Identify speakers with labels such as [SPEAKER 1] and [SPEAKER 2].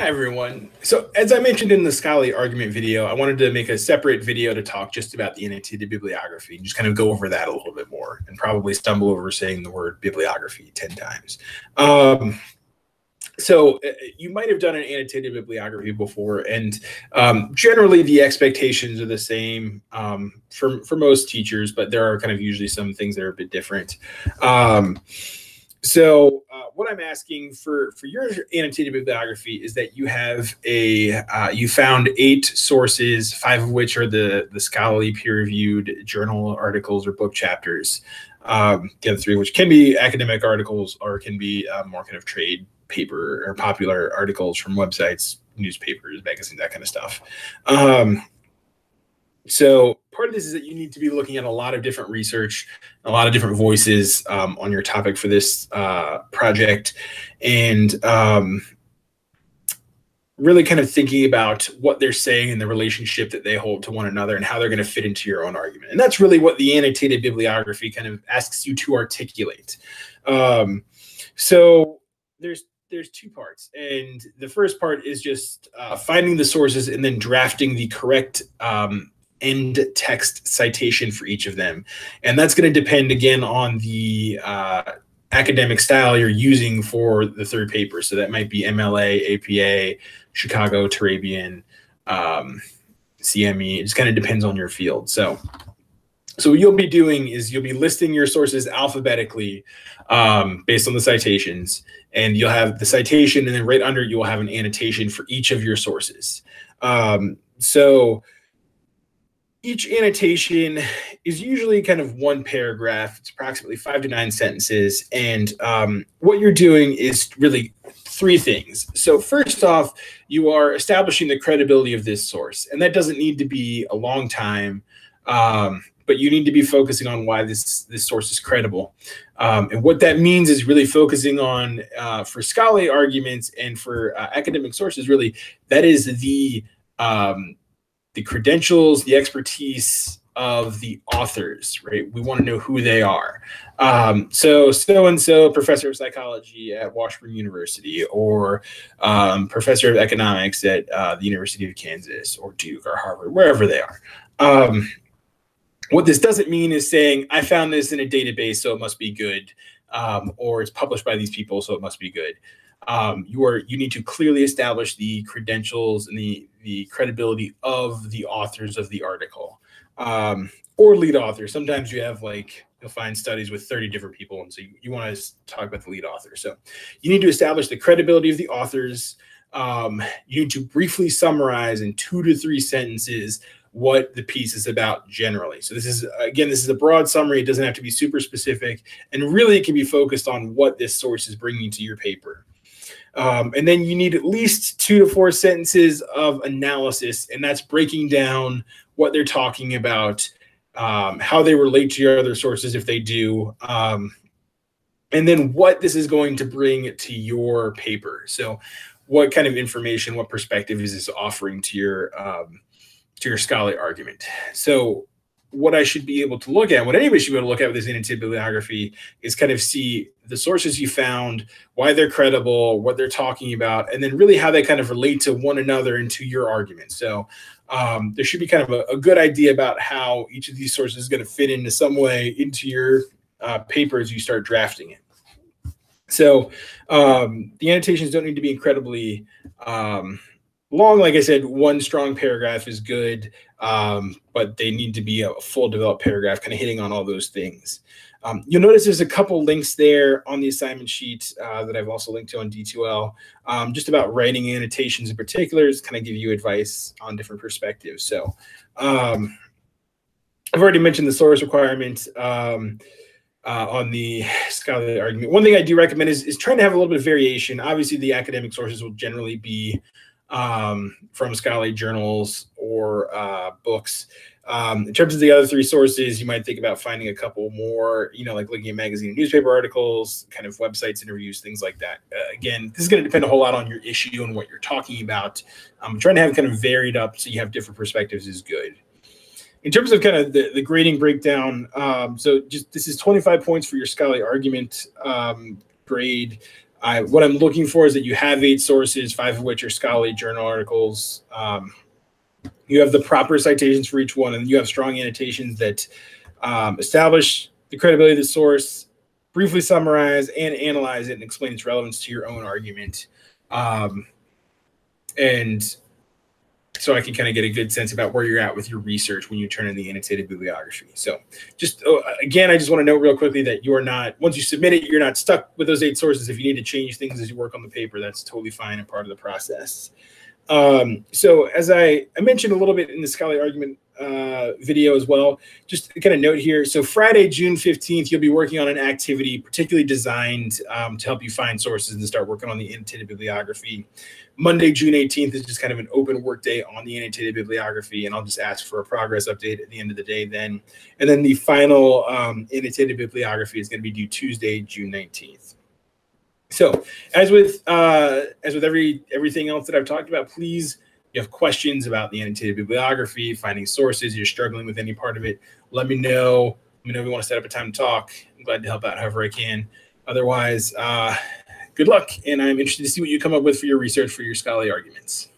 [SPEAKER 1] Hi, everyone. So as I mentioned in the scholarly argument video, I wanted to make a separate video to talk just about the annotated bibliography and just kind of go over that a little bit more and probably stumble over saying the word bibliography 10 times. So you might have done an annotated bibliography before, and generally the expectations are the same for most teachers, but there are kind of usually some things that are a bit different. So what I'm asking for your annotated bibliography is that you have you found 8 sources, 5 of which are the scholarly peer-reviewed journal articles or book chapters. The other 3 which can be academic articles or can be more kind of trade paper or popular articles from websites, newspapers, magazines, that kind of stuff. So part of this is that you need to be looking at a lot of different research, a lot of different voices on your topic for this project, and really kind of thinking about what they're saying and the relationship that they hold to one another and how they're going to fit into your own argument. And that's really what the annotated bibliography kind of asks you to articulate. So there's 2 parts, and the first part is just finding the sources and then drafting the correct end text citation for each of them. And that's going to depend again on the academic style you're using for the 3rd paper. So that might be MLA, APA, Chicago, Turabian, CME. It just kind of depends on your field. So what you'll be doing is you'll be listing your sources alphabetically based on the citations, and you'll have the citation, and then right under it, you will have an annotation for each of your sources. So each annotation is usually kind of 1 paragraph. It's approximately 5 to 9 sentences. And what you're doing is really 3 things. So first off, you are establishing the credibility of this source. And that doesn't need to be a long time, but you need to be focusing on why this source is credible. And what that means is really focusing on, for scholarly arguments and for academic sources, really, that is the credentials, the expertise of the authors, right? We want to know who they are. So-and-so professor of psychology at Washburn University, or professor of economics at the University of Kansas or Duke or Harvard, wherever they are. What this doesn't mean is saying, I found this in a database, so it must be good, or it's published by these people, so it must be good. You need to clearly establish the credentials and the credibility of the authors of the article, or lead authors. Sometimes you have you'll find studies with 30 different people, and so you want to talk about the lead author. So you need to establish the credibility of the authors. You need to briefly summarize in 2 to 3 sentences what the piece is about generally. So this is a broad summary. It doesn't have to be super specific, and really it can be focused on what this source is bringing to your paper. And then you need at least 2 to 4 sentences of analysis, and that's breaking down what they're talking about, how they relate to your other sources if they do, and then what this is going to bring to your paper. So what kind of information, what perspective is this offering to your scholarly argument? So what I should be able to look at, what anybody should be able to look at with this annotated bibliography, is kind of see the sources you found, why they're credible, what they're talking about, and then really how they kind of relate to one another and to your argument. So there should be kind of a good idea about how each of these sources is going to fit into some way into your paper as you start drafting it. So the annotations don't need to be incredibly long. Like I said, 1 strong paragraph is good, but they need to be a full developed paragraph, kind of hitting on all those things. You'll notice there's a couple links there on the assignment sheet that I've also linked to on D2L, just about writing annotations in particular, to kind of give you advice on different perspectives. So I've already mentioned the source requirement on the scholarly argument. One thing I do recommend is trying to have a little bit of variation. Obviously, the academic sources will generally be from scholarly journals or books. In terms of the other 3 sources, you might think about finding a couple more, like looking at magazine and newspaper articles, kind of websites, interviews, things like that. Again, this is going to depend a whole lot on your issue and what you're talking about. Trying to have kind of varied up so you have different perspectives is good. In terms of kind of the grading breakdown, so this is 25 points for your scholarly argument grade. What I'm looking for is that you have 8 sources, 5 of which are scholarly journal articles. You have the proper citations for each one, and you have strong annotations that establish the credibility of the source, briefly summarize and analyze it, and explain its relevance to your own argument. And so I can kind of get a good sense about where you're at with your research when you turn in the annotated bibliography. So just, again, I just want to note real quickly that you're not, once you submit it, you're not stuck with those 8 sources. If you need to change things as you work on the paper, that's totally fine and part of the process. So as I mentioned a little bit in the scholarly argument video as well, just to kind of note here. So Friday, June 15th, you'll be working on an activity particularly designed to help you find sources and start working on the annotated bibliography. Monday, June 18th is just kind of an open work day on the annotated bibliography, and I'll just ask for a progress update at the end of the day then. And then the final annotated bibliography is going to be due Tuesday, June 19th. So as with everything else that I've talked about, please, if you have questions about the annotated bibliography, finding sources, you're struggling with any part of it, let me know. Let me know if you want to set up a time to talk. I'm glad to help out however I can. Otherwise, good luck, and I'm interested to see what you come up with for your research for your scholarly arguments.